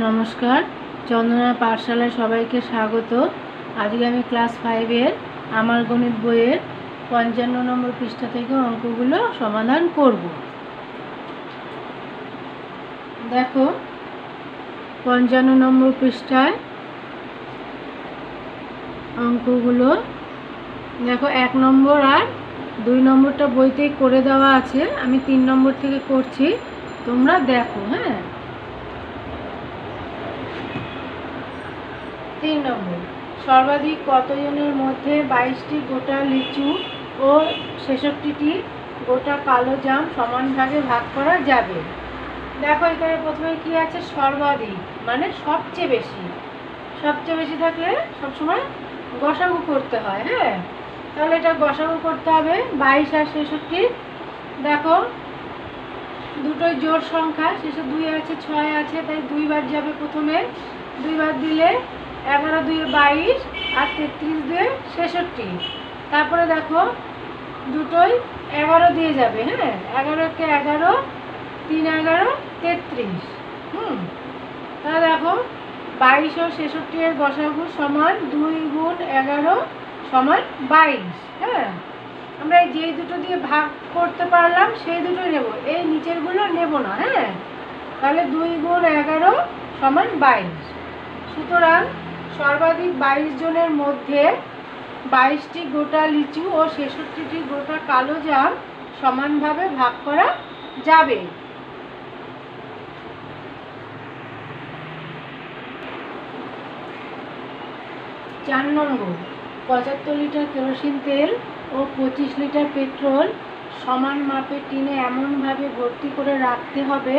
নমস্কার, চন্দনা পাঠশালায় সবাইকে স্বাগত। আজকে আমি ক্লাস 5-এর আমার গণিত বইয়ের 55 নম্বর পৃষ্ঠা থেকে অঙ্কগুলো সমাধান করব। দেখো 55 নম্বর পৃষ্ঠায় অঙ্কগুলো দেখো 1 নম্বর আর 2 নম্বরটা বইতেই করে দেওয়া আছে, আমি 3 নম্বর থেকে করছি, তোমরা দেখো। হ্যাঁ, 3 নম্বর, সর্বাধিক কতজনের মধ্যে 22টি গোটা লিচু ও 66টি গোটা কালো জাম সমান ভাগে ভাগ করা যাবে। দেখো এখানে প্রথমে কি আছে, সর্বাধিক মানে সবচেয়ে বেশি। সবচেয়ে বেশি থাকলে সবসময় গসাগু করতে হয়। হ্যাঁ, তাহলে এটা গসাগু করতে হবে 22 আর 66। দেখো দুটোই জোড় সংখ্যা, শেষে 2 আছে 6 আছে, তাই 2 বার যাবে। প্রথমে 2 বার দিলে 11 2 22 আর 33 2 66। তারপরে দেখো দুটোই 11 দিয়ে যাবে। হ্যাঁ, 11 কে 11, 3 11 33। তাহলে দেখো 22 ও 66 এর গসাগু সমান 2 গুণ 11 সমান 22। হ্যাঁ, আমরা যেই দুটো দিয়ে ভাগ করতে পারলাম সেই দুটোই নেব, এই নিচেরগুলো নেব না। হ্যাঁ, তাহলে 2 গুণ 11 সমান 22। সুতরাং সর্বাধিক 22 জনের মধ্যে 22টি গোটা লিচু ও 66টি গোটা কালো জাম সমানভাবে ভাগ করা যাবে। চার নম্বর, 75 লিটার কেরোসিন তেল ও 25 লিটার পেট্রোল সমান মাপের টিনে এমনভাবে ভর্তি করে রাখতে হবে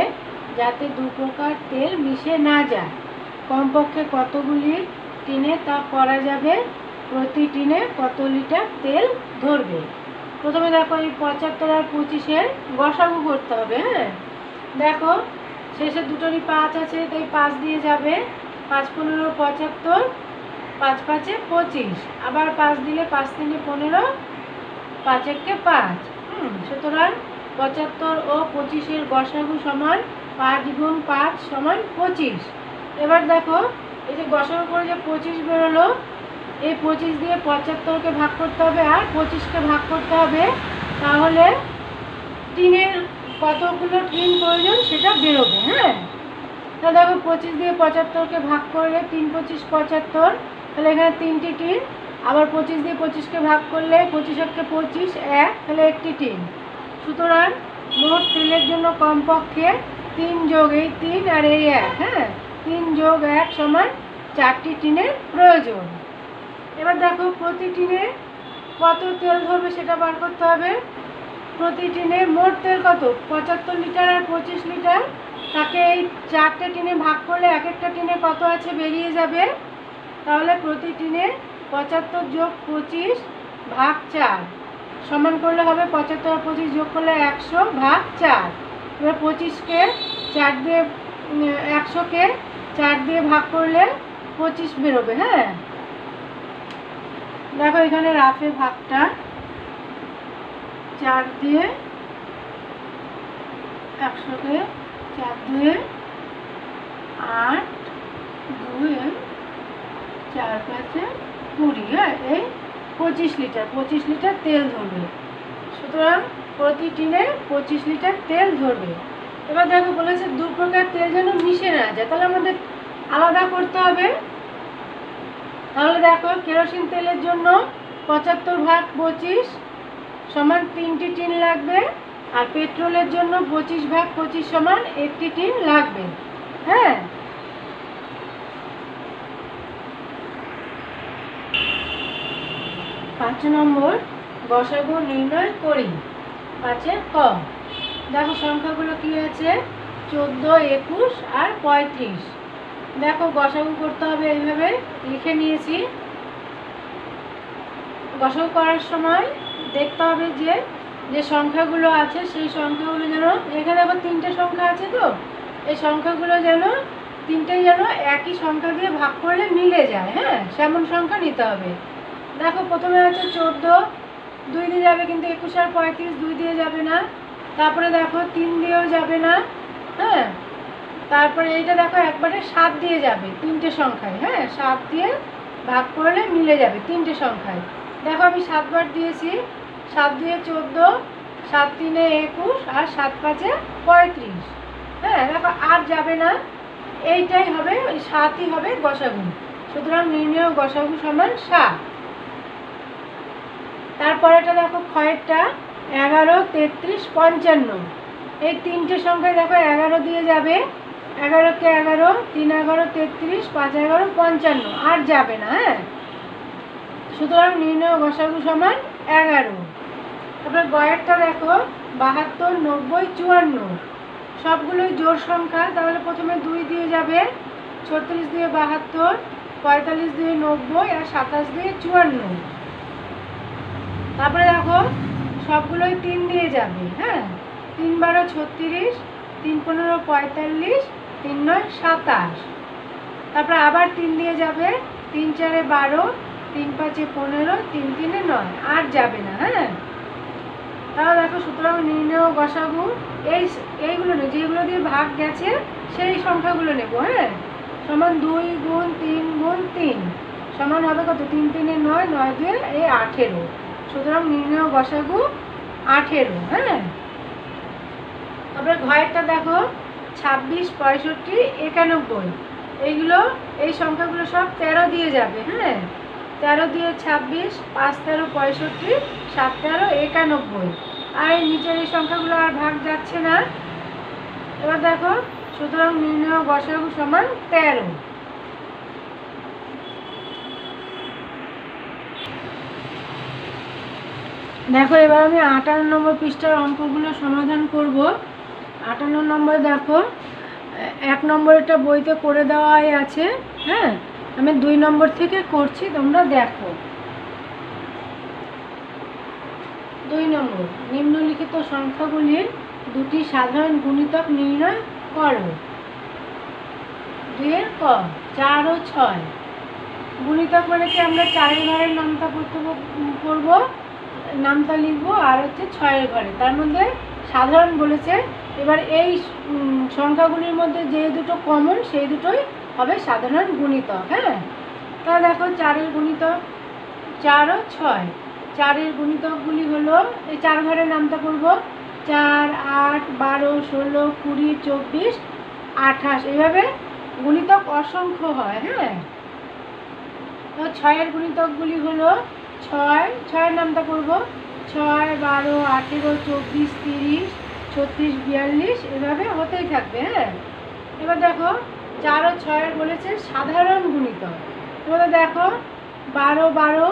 যাতে দু প্রকার তেল মিশে না যায়। কমপক্ষে কতগুলি টিনে তা করা যাবে? প্রতি টিনে কত লিটার তেল ধরবে? প্রথমে দেখো এই 75 আর 25-এর গসাগু করতে হবে। হ্যাঁ, দেখো শেষে দুটোরই 5 আছে, তাই 5 দিয়ে যাবে। 5 15 75, 5 5 25, আবার 5 দিলে 5 3 15, 5 1 5। সুতরাং 75 ও 25-এর গসাগু সমান 5 গুণ 5 সমান 25। এবার দেখো এই যে গসাগু করে যে 25 বেরোলো, এই 25 দিয়ে 75-কে ভাগ করতে হবে আর 25-কে ভাগ করতে হবে, তাহলে টিনের কতগুলো টিন প্রয়োজন সেটা বেরোবে। হ্যাঁ, তাহলে দেখো 25 দিয়ে 75-কে ভাগ করলে 3 25 75, তাহলে এখানে 3টি টিন। আবার 25 দিয়ে 25-কে ভাগ করলে 25 1 25 1, তাহলে একটি টিন। সুতরাং মোট তেলের জন্য কমপক্ষে 3 যোগ এই 3 আর এই 1, হ্যাঁ 3 যোগ 1 সমান 4টি টিনের প্রয়োজন। এবার দেখো প্রতি টিনে কত তেল ধরবে সেটা বার করতে হবে। প্রতি টিনে মোট তেল কত, 75 লিটার আর 25 লিটার, তাকে এই 4টে টিনে ভাগ করলে এক একটা টিনে কত আছে বেরিয়ে যাবে। তাহলে প্রতি টিনে 75 যোগ 25 ভাগ 4 সমান করলে হবে 75 আর 25 যোগ করলে 100 ভাগ 4। এবার 25-কে 4 দিয়ে 100-কে 4 দিয়ে ভাগ করলে 25 বেরোবে। হ্যাঁ, দেখো এখানে রাফে ভাগটা 4 দিয়ে 100-কে 4 দিয়ে 8 2 4 5 20। হ্যাঁ, এই 25 লিটার তেল ধরবে। সুতরাং প্রতি টিনে 25 লিটার তেল ধরবে। এবার দেখো বলেছে দু প্রকার তেল যেন মিশে না যায়, তাহলে আমাদের আলাদা করতে হবে। তাহলে দেখো কেরোসিন তেলের জন্য 75 ভাগ 25 সমান 3টি টিন লাগবে, আর পেট্রোলের জন্য 25 ভাগ 25 সমান 1টি টিন লাগবে। হ্যাঁ, পাঁচ নম্বর, গসাগু নির্ণয় করি। 5-এর ক। দেখো সংখ্যাগুলো কি আছে, 14 21 আর 35। দেখো গসাগু করতে হবে, এইভাবে লিখে নিয়েছি। গসাগু করার সময় দেখতে হবে যে যে সংখ্যাগুলো আছে সেই সংখ্যাগুলো যেন, এখানে আবার 3টে সংখ্যা আছে, তো এই সংখ্যাগুলো যেন 3টেই যেন একই সংখ্যা দিয়ে ভাগ করলে মিলে যায়। হ্যাঁ, সেমন সংখ্যা নিতে হবে। দেখো প্রথমে আছে 14, 2 দিয়ে যাবে, কিন্তু 21 আর 35 2 দিয়ে যাবে না। তারপরে দেখো 3 দিয়েও যাবে না। হ্যাঁ, তারপরে এইটা দেখো একবারে 7 দিয়ে যাবে তিনটে সংখ্যায়, হ্যাঁ 7 দিয়ে ভাগ করলে মিলে যাবে তিনটে সংখ্যায়। দেখো আমি 7 বার দিয়েছি, 7 দিয়ে 14, 7 3 21 আর 7 5 35। হ্যাঁ দেখো আর যাবে না, এইটাই হবে, ওই 7ই হবে গসাগু। সুতরাং নির্ণয় গসাগু সমান 7। তারপরেটা দেখো ক্ষয়েরটা 11 33 55। এই তিনটে সংখ্যায় দেখো 11 দিয়ে যাবে, 11 কে 11, 3 11 33, 5 11 55, আর যাবে না। হ্যাঁ সুতরাং নির্ণয় গসাগু সমান 11। তারপরে গয়েরটা দেখো 72 90 54। সবগুলোই জোড় সংখ্যা, তাহলে প্রথমে 2 দিয়ে যাবে, 36 দিয়ে 72, 45 দিয়ে 90 আর 27 দিয়ে 54। তারপরে দেখো সবগুলোই 3 দিয়ে যাবে, হ্যাঁ 3 12 36, 3 15 45, 3 9 27। তারপরে আবার 3 দিয়ে যাবে, 3 4 12, 3 5 15, 3 3 9, আর যাবে না। হ্যাঁ তাহলে দেখো সুতরাং নির্ণয় গসাগু এইগুলো নেই, যেগুলো দিয়ে ভাগ গেছে সেই সংখ্যাগুলো নেব। হ্যাঁ সমান 2 গুণ 3 গুণ 3 সমান হবে কত, 3 3 9, 9 2 এই 18। সুতরাং নির্ণয় গসাগু 18। হ্যাঁ তারপরে ঘয়েরটা দেখো 26 65 91। এইগুলো এই সংখ্যাগুলো সব 13 দিয়ে যাবে। হ্যাঁ 13 দিয়ে 26, 5 13 65, 7 13 91। আর এই নিচের এই সংখ্যাগুলো আর ভাগ যাচ্ছে না। এবার দেখো সুতরাং নির্ণয় গসাগু সমান 13। দেখো এবার আমি 58 নম্বর পৃষ্ঠার অঙ্কগুলো সমাধান করব। 58 নম্বরে দেখো 1 নম্বরটা বইতে করে দেওয়াই আছে। হ্যাঁ আমি 2 নম্বর থেকে করছি, তোমরা দেখো। 2 নম্বর, নিম্নলিখিত সংখ্যাগুলির দুটি সাধারণ গুণিতক নির্ণয় করো। 2 এর ক 4 ও 6। গুণিতক মানে কি, আমরা 4 এর ঘরের নামতা করব, নামতা লিখবো, আর হচ্ছে 6 এর ঘরে, তার মধ্যে সাধারণ বলেছে। এবার এই সংখ্যাগুলির মধ্যে যে দুটো কমন সেই দুটোই হবে সাধারণ গুণিতক। হ্যাঁ তা দেখো 4 এর গুণিতক 4 ও 6। 4 এর গুণিতকগুলি হলো, এই 4 ঘরের নামতা করব, 4 8 12 16 20 24 28। এইভাবে গুণিতক অসংখ্য হয়। হ্যাঁ তো 6 এর গুণিতকগুলি হলো 6 6 এর নামতা করব, 6 12 18 24 30 36 42, এভাবে হতেই থাকবে। হ্যাঁ এবার দেখো 4 ও 6 এর বলেছে সাধারণ গুণিতক। এবার দেখো 12 12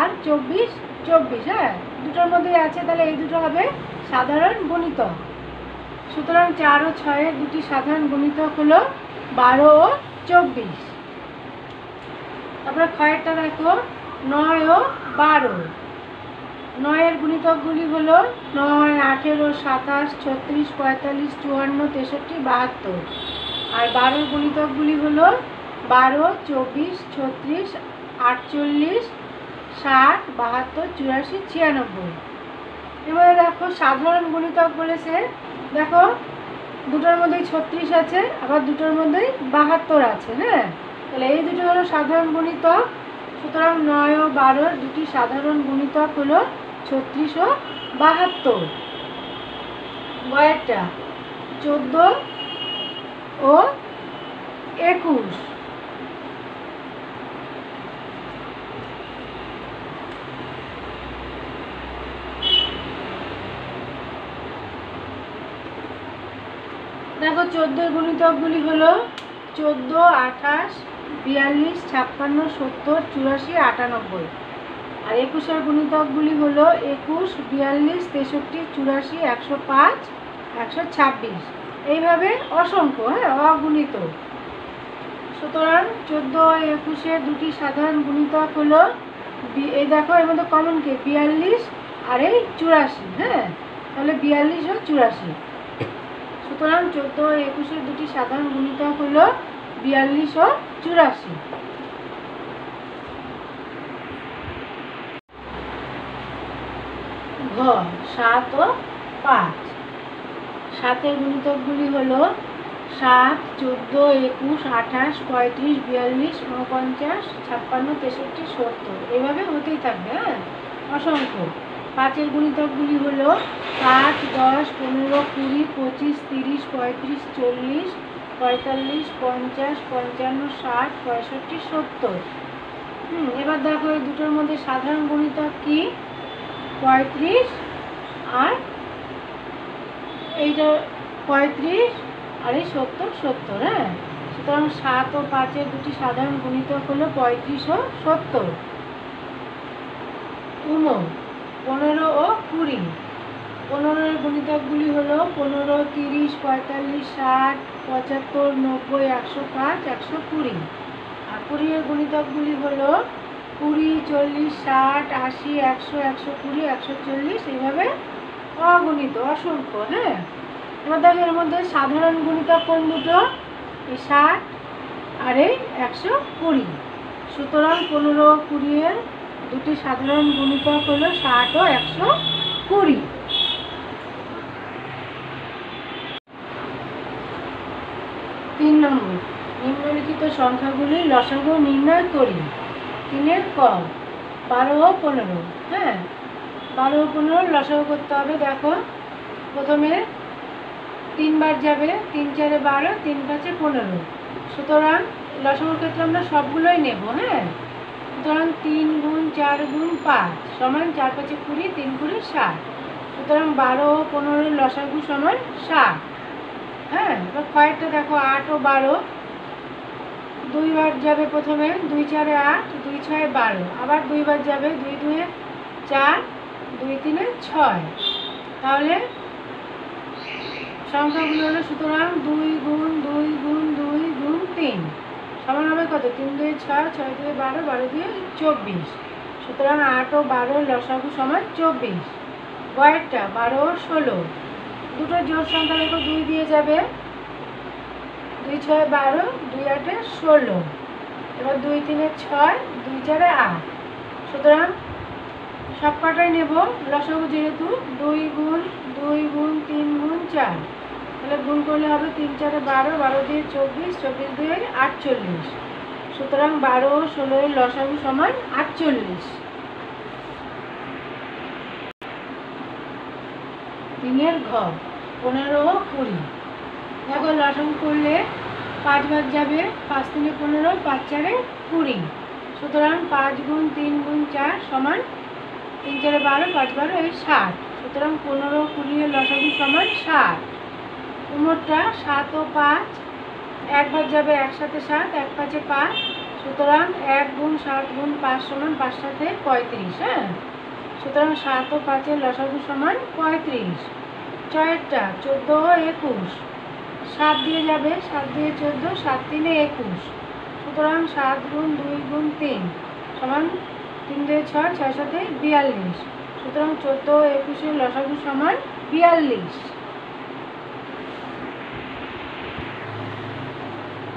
আর 24 24। হ্যাঁ দুটোর মধ্যেই আছে, তাহলে এই দুটো হবে সাধারণ গুণিতক। সুতরাং 4 ও 6 এর দুটি সাধারণ গুণিতক হলো 12 ও 24। তারপরে ক্ষয়েরটা দেখো 9 ও 12। 9 এর গুণিতকগুলি হলো 9 18 27 36 45 54 63 72। আর 12 এর গুণিতকগুলি হলো 12 24 36 48 60 72 84 96। এবারে দেখো সাধারণ গুণিতক বলেছে, দেখো দুটোর মধ্যেই 36 আছে, আবার দুটোর মধ্যেই 72 আছে। হ্যাঁ তাহলে এই দুটো হলো সাধারণ গুণিতক। সুতরাং 9 ও 12 দুটি সাধারণ গুণিতক হলো 36 ও 72। গয়েরটা 14 ও 21। দেখো 14 এর গুণিতকগুলি হলো 14 28 42 56 70 84 98। আর 21 এর গুণিতকগুলি হলো 21 42 63 84 105 126। এইভাবে অসংখ্য, হ্যাঁ অগুণিত। সুতরাং 14 ও 21 এর দুটি সাধারণ গুণিতক হলো, এই দেখো এর মধ্যে কমন কে 42 আর এই 84। হ্যাঁ তাহলে 42 ও 84। সুতরাং 14 ও 21 এর দুটি সাধারণ গুণিতক হলো 42 ও 84। ঘ 7 ও 5। 7 এর গুণিতকগুলি হলো 7, 14, 21, 28, 35, 42, 49, 56, 63, 70 এভাবে হতেই থাকবে। হ্যাঁ, অসংখ্য। 5-এর গুণিতকগুলি হলো 5, 10, 15, 20, 25, 30, 35, 40, 45, 50, 55, 60, 65, 70। এবার দেখো এই দুটোর মধ্যে সাধারণ গুণিতক কি? 35 আর এইটা 35 আর এই 70, 70। হ্যাঁ, সুতরাং 7 ও 5-এর দুটি সাধারণ গুণিতক হলো 35 ও 70। 15 ও 20। 15-এর গুণিতকগুলি হলো 15, 30, 45, 60, 75, 90, 105, 120। আর 20-এর গুণিতকগুলি হলো 20, 40, 60, 80, 100, 120, 140 এইভাবে অগণিত, অসংখ্য। হ্যাঁ, এবার দেখো এর মধ্যে সাধারণ গুণিতক কোন দুটো? এই 60 আর এই 120। সুতরাং 15 ও 20-এর দুটি সাধারণ গুণিতক হলো 60 ও 120। 3 নম্বর, নিম্নলিখিত সংখ্যাগুলির লসাগু নির্ণয় করি। 3-এর ক, 12 ও 15। হ্যাঁ, 12 ও 15 লসাগু করতে হবে। দেখো প্রথমে 3 বার যাবে, 3 4 12, 3 5 15। সুতরাং লসাগুর ক্ষেত্রে আমরা সবগুলোই নেব। হ্যাঁ, সুতরাং 3 গুণ 4 গুণ 5 সমান 4 5 20, 3 20 60। সুতরাং 12 ও 15-এর লসাগু সমান 60। হ্যাঁ, এবার কয়েকটা দেখো 8 ও 12। 2 বার যাবে প্রথমে, 2 4 8, 2 6 12। আবার 2 বার যাবে, 2 2 4, 2 3 6। তাহলে সংখ্যাগুলো হলো, সুতরাং 2 গুণ 2 গুণ 2 গুণ 3 সমান হবে কত? 3 2 6, 6 2 12, 12 2 24। সুতরাং 8 ও 12-এর লসাগু সমান 24। গয়েরটা 12 ও 16। দুটো জোড় সংখ্যা দেখো 2 দিয়ে যাবে, 2 6 12, 2 8 16। এবার 2 3 6, 2 4 8। সুতরাং সব কটাই নেব লসাগু, যেহেতু 2 গুণ 2 গুণ 3 গুণ 4। তাহলে গুণ করলে হবে 3 4 12, 12 দিয়ে 24, 24 দিয়ে 48। সুতরাং 12 ও 16-এর লসাগু সমান 48। 3-এর ঘ, 15 ও 20। দেখো লসাগু করলে 5 বার যাবে, 5 3 15, 5 4 20। সুতরাং 5 গুণ 3 গুণ 4 সমান 3 4 12, 5 12 এই 60। সুতরাং 15 ও 20-এর লসাগু সমান 60। উমরটা 7 ও 5 একবার যাবে, একসাথে 7, 1 5 5। সুতরাং 1 গুণ 7 গুণ 5 সমান 5 7 35। হ্যাঁ, সুতরাং 7 ও 5-এর লসাগু সমান 35। 6-এরটা 14 ও 21। 7 দিয়ে যাবে, 7 দিয়ে 14, 7 3 21। সুতরাং 7 গুণ 2 গুণ 3 সমান 3 2 6, 6 7 42। সুতরাং 14 ও 21-এর লসাগু সমান 42।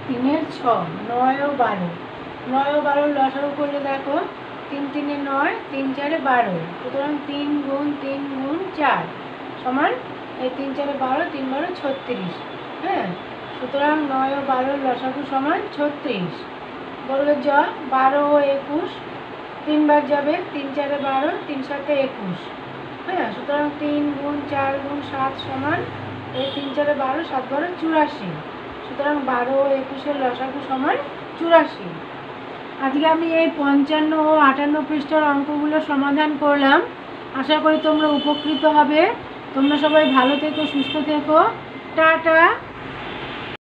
3-এর ছ, 9 ও 12। 9 ও 12 লসাগু করলে দেখো 3 3 9, 3 4 12। সুতরাং 3 গুণ 3 গুণ 4 সমান এই 3 4 12, 3 12 36। হ্যাঁ, সুতরাং 9 ও 12-এর লসাগু সমান 36। বর্গের জ, 12 ও 21। 3 বার যাবে, 3 4 12, 3 7 21। হ্যাঁ, সুতরাং 3 গুণ 4 গুণ 7 সমান এই 3 4 12, 7 12 84। সুতরাং 12 ও 21-এর লসাগু সমান 84। আজকে আমি এই 55 ও 58 পৃষ্ঠার অঙ্কগুলো সমাধান করলাম। আশা করি তোমরা উপকৃত হবে। তোমরা সবাই ভালো থেকো, সুস্থ থেকো। টাটা।